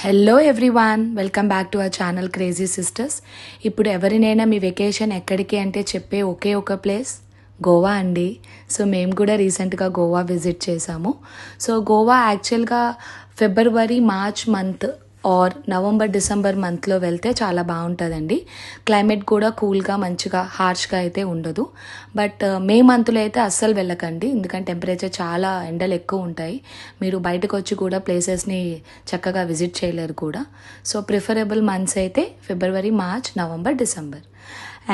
Hello everyone, welcome back to our channel crazy sisters. ఇప్పుడు ఎవరినైనా మీ vacation ఎక్కడికి అంటే చెప్పే ఒకే ఒక ప్లేస్ గోవా అండి. సో మేము కూడా రీసెంట్గా గోవా విజిట్ చేసాము. సో గోవా యాక్చువల్గా February March month or November December మంత్లో వెళ్తే చాలా బాగుంటుందండి. క్లైమేట్ కూడా కూల్గా మంచిగా హార్ష్గా అయితే ఉండదు. బట్ మే మంత్లో అయితే అస్సలు వెళ్ళకండి, ఎందుకంటే టెంపరేచర్ చాలా ఎండలు ఎక్కువ ఉంటాయి. మీరు బయటకు వచ్చి కూడా ప్లేసెస్ని చక్కగా విజిట్ చేయలేరు కూడా. సో ప్రిఫరబుల్ మంత్స్ అయితే February March November December.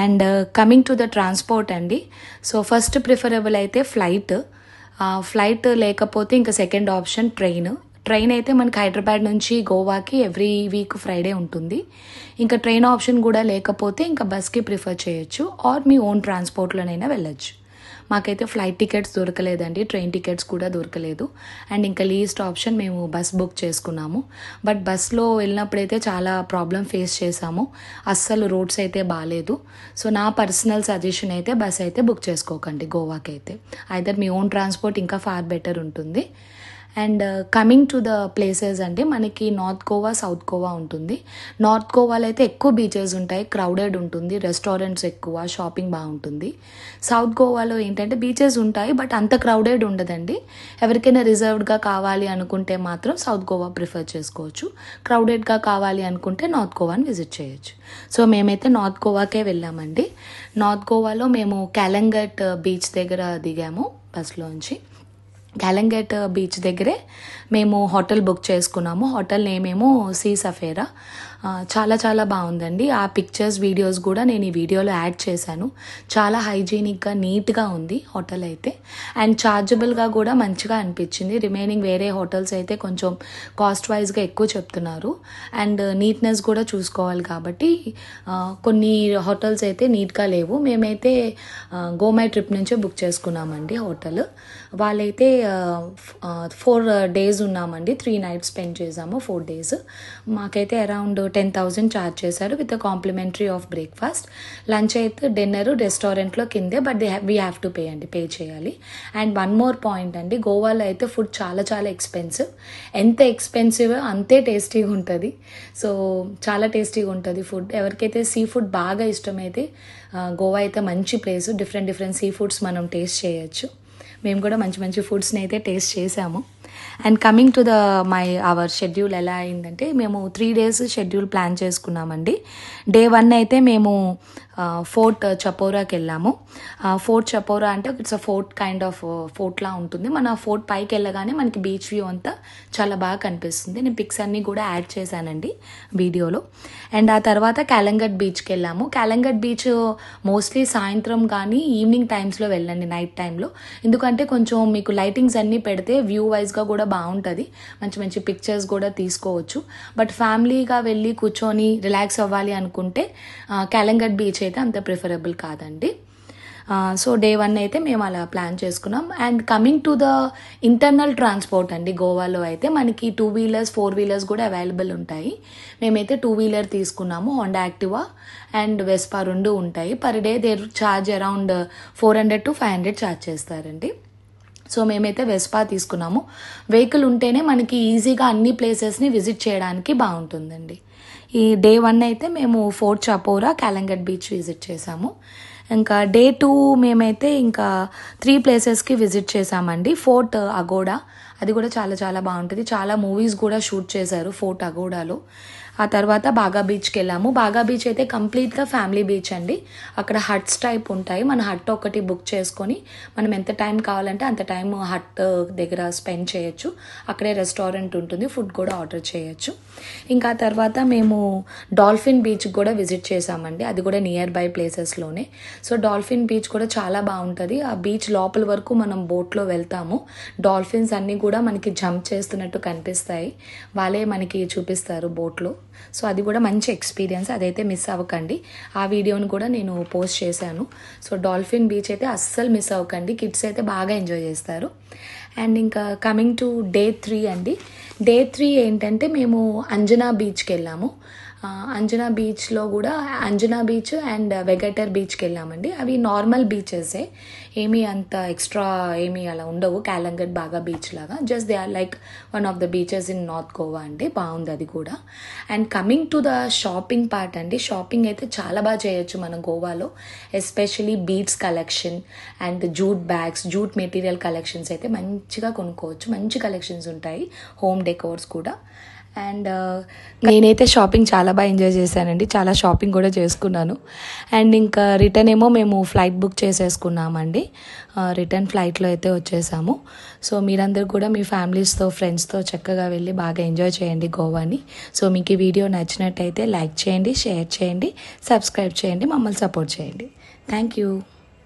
And coming to the transport అండి, సో ఫస్ట్ ప్రిఫరబుల్ అయితే ఫ్లైట్ లేకపోతే ఇంకా సెకండ్ ఆప్షన్ ట్రైన్ అయితే మనకి హైదరాబాద్ నుంచి గోవాకి ఎవ్రీ వీక్ ఫ్రైడే ఉంటుంది. ఇంకా ట్రైన్ ఆప్షన్ కూడా లేకపోతే ఇంకా బస్కి ప్రిఫర్ చేయొచ్చు, ఆర్ మీ ఓన్ ట్రాన్స్పోర్ట్లోనైనా వెళ్ళొచ్చు. మాకైతే ఫ్లైట్ టికెట్స్ దొరకలేదండి, ట్రైన్ టికెట్స్ కూడా దొరకలేదు. అండ్ ఇంకా లీస్ట్ ఆప్షన్ మేము బస్ బుక్ చేసుకున్నాము. బట్ బస్లో వెళ్ళినప్పుడైతే చాలా ప్రాబ్లం ఫేస్ చేసాము, అస్సలు రోడ్స్ అయితే బాగాలేదు. సో నా పర్సనల్ సజెషన్ అయితే బస్ అయితే బుక్ చేసుకోకండి గోవాకి అయితే. ఐదర్ మీ ఓన్ ట్రాన్స్పోర్ట్ ఇంకా ఫార్ బెటర్ ఉంటుంది. And coming to the places అంటే మనకి నార్త్ గోవా, సౌత్ గోవా ఉంటుంది. నార్త్ గోవాలో అయితే ఎక్కువ బీచెస్ ఉంటాయి, క్రౌడెడ్ ఉంటుంది, రెస్టారెంట్స్ ఎక్కువ, షాపింగ్ బాగుంటుంది. సౌత్ గోవాలో ఏంటంటే బీచెస్ ఉంటాయి బట్ అంత క్రౌడెడ్ ఉండదండి. ఎవరికైనా రిజర్వ్డ్గా కావాలి అనుకుంటే మాత్రం సౌత్ గోవా ప్రిఫర్ చేసుకోవచ్చు, క్రౌడెడ్గా కావాలి అనుకుంటే నార్త్ గోవాని విజిట్ చేయొచ్చు. సో మేమైతే నార్త్ గోవాకే వెళ్ళామండి. నార్త్ గోవాలో మేము కాలంగట్ బీచ్ దగ్గర దిగాము బస్లోంచి. కాలంగట్ బీచ్ దగ్గరే మేము హోటల్ బుక్ చేసుకున్నాము. హోటల్ నేమ్ ఏమో సీ సఫేరా. చాలా చాలా బాగుందండి. ఆ పిక్చర్స్ వీడియోస్ కూడా నేను ఈ వీడియోలో యాడ్ చేశాను. చాలా హైజీనిక్గా నీట్గా ఉంది హోటల్ అయితే, అండ్ చార్జబుల్గా కూడా మంచిగా అనిపించింది. రిమైనింగ్ వేరే హోటల్స్ అయితే కొంచెం కాస్ట్ వైజ్గా ఎక్కువ చెప్తున్నారు, అండ్ నీట్నెస్ కూడా చూసుకోవాలి కాబట్టి కొన్ని హోటల్స్ అయితే నీట్గా లేవు. మేమైతే గోమై ట్రిప్ నుంచే బుక్ చేసుకున్నామండి హోటల్. వాళ్ళైతే 4 days ఉన్నామండి, 3 nights స్పెండ్ చేసాము, 4 days. మాకైతే అరౌండ్ 10,000 ఛార్జ్ చేశారు with complimentary of breakfast. Lunch అయితే డిన్నర్ రెస్టారెంట్లో కిందే, but we have to pay చేయాలి. అండ్ వన్ మోర్ పాయింట్ అండి, గోవాలో అయితే ఫుడ్ చాలా చాలా ఎక్స్పెన్సివ్. ఎంత ఎక్స్పెన్సివ్ అంతే టేస్టీగా ఉంటుంది. సో చాలా టేస్టీగా ఉంటుంది ఫుడ్. ఎవరికైతే సీ ఫుడ్ బాగా ఇష్టమైతే గోవా అయితే మంచి ప్లేస్. డిఫరెంట్ సీ ఫుడ్స్ మనం టేస్ట్ చేయొచ్చు. మేము కూడా మంచి మంచి ఫుడ్స్ని అయితే టేస్ట్ చేసాము. And coming to our schedule ఎలా అయిందంటే, మేము 3 days షెడ్యూల్ ప్లాన్ చేసుకున్నామండి. డే 1 అయితే మేము ఫోర్ట్ చపోరాకి వెళ్ళాము. ఫోర్ట్ చపోరా అంటే it's a fort kind of ఫోర్ట్లా ఉంటుంది. మన ఫోర్ట్ పైకి వెళ్ళగానే మనకి బీచ్ వ్యూ అంతా చాలా బాగా కనిపిస్తుంది. నేను పిక్స్ అన్నీ కూడా యాడ్ చేశానండి వీడియోలో. అండ్ ఆ తర్వాత కాలంగట్ బీచ్కి వెళ్ళాము. కాలంగట్ బీచ్ మోస్ట్లీ సాయంత్రం కానీ ఈవినింగ్ టైమ్స్లో వెళ్ళండి, నైట్ టైంలో. ఎందుకంటే కొంచెం మీకు లైటింగ్స్ అన్నీ పెడితే వ్యూ వైజ్గా కూడా బాగుంటుంది, మంచి మంచి పిక్చర్స్ కూడా తీసుకోవచ్చు. బట్ ఫ్యామిలీగా వెళ్ళి కూర్చొని రిలాక్స్ అవ్వాలి అనుకుంటే కాలంగట్ బీచ్ అయితే అంత ప్రిఫరబుల్ కాదండి. సో డే 1 అయితే మేము అలా ప్లాన్ చేసుకున్నాం. And coming to the internal transport అండి, గోవాలో అయితే మనకి 2 wheelers 4 wheelers కూడా అవైలబుల్ ఉంటాయి. మేమైతే 2 wheeler తీసుకున్నాము. హోండా యాక్టివా అండ్ వెస్పా 2 ఉంటాయి. Per day there charge around 400 to 500 charge చేస్తారండి. సో మేమైతే వెస్పా తీసుకున్నాము. వెహికల్ ఉంటేనే మనకి ఈజీగా అన్ని ప్లేసెస్ని విజిట్ చేయడానికి బాగుంటుందండి. ఈ డే 1 అయితే మేము fort Chapora, Calangute beach visit చేసాము. ఇంకా డే 2 మేమైతే ఇంకా 3 places విజిట్ చేసామండి. ఫోర్ట్ అగోడా, అది కూడా చాలా చాలా బాగుంటుంది. చాలా మూవీస్ కూడా షూట్ చేశారు ఫోర్ట్ అగోడాలో. ఆ తర్వాత బాగా బీచ్కి వెళ్ళాము. బాగా బీచ్ అయితే కంప్లీట్గా ఫ్యామిలీ బీచ్ అండి. అక్కడ హట్స్ టైప్ ఉంటాయి. మన హట్ ఒకటి బుక్ చేసుకొని మనం ఎంత టైం కావాలంటే అంత టైం హట్ దగ్గర స్పెండ్ చేయొచ్చు. అక్కడే రెస్టారెంట్ ఉంటుంది, ఫుడ్ కూడా ఆర్డర్ చేయొచ్చు. ఇంకా తర్వాత మేము డాల్ఫిన్ బీచ్ కూడా విజిట్ చేసామండి. అది కూడా నియర్ బై ప్లేసెస్లోనే. సో డాల్ఫిన్ బీచ్ కూడా చాలా బాగుంటుంది. ఆ బీచ్ లోపల వరకు మనం బోట్లో వెళ్తాము. డాల్ఫిన్స్ అన్నీ కూడా మనకి జంప్ చేస్తున్నట్టు కనిపిస్తాయి, వాళ్ళే మనకి చూపిస్తారు బోట్లో. సో అది కూడా మంచి ఎక్స్పీరియన్స్, అదైతే మిస్ అవ్వకండి. ఆ వీడియోని కూడా నేను పోస్ట్ చేశాను. సో డాల్ఫిన్ బీచ్ అయితే అస్సలు మిస్ అవ్వకండి, కిడ్స్ అయితే బాగా ఎంజాయ్ చేస్తారు. అండ్ ఇంకా కమింగ్ టు డే 3 అండి. డే 3 ఏంటంటే మేము అంజనా బీచ్కి వెళ్ళాము. అంజనా బీచ్లో కూడా అంజనా బీచ్ అండ్ వెగటర్ బీచ్కి వెళ్ళామండి. అవి నార్మల్ బీచెసే, ఏమీ అంత ఎక్స్ట్రా ఏమీ అలా ఉండవు. కాలంగట్ బాగా బీచ్ లాగా, just they are like one of the beaches in north Goa అండి. బాగుంది అది కూడా. And coming to the shopping part అండి, షాపింగ్ అయితే చాలా బాగా చేయొచ్చు మనం గోవాలో. Especially beads collection and jute bags, jute material collections అయితే మంచిగా కొనుక్కోవచ్చు. మంచి కలెక్షన్స్ ఉంటాయి, హోమ్ డెకోర్స్ కూడా. అండ్ నేనైతే షాపింగ్ చాలా బాగా ఎంజాయ్ చేశానండి. చాలా షాపింగ్ కూడా చేసుకున్నాను. అండ్ ఇంకా రిటర్న్ ఏమో మేము ఫ్లైట్ బుక్ చేసేసుకున్నామండి. రిటర్న్ ఫ్లైట్లో అయితే వచ్చేసాము. సో మీరందరూ కూడా మీ ఫ్యామిలీస్తో, ఫ్రెండ్స్తో చక్కగా వెళ్ళి బాగా ఎంజాయ్ చేయండి గోవాని. సో మీకు ఈ వీడియో నచ్చినట్టయితే లైక్ చేయండి, షేర్ చేయండి, సబ్స్క్రైబ్ చేయండి, మమ్మల్ని సపోర్ట్ చేయండి. Thank you.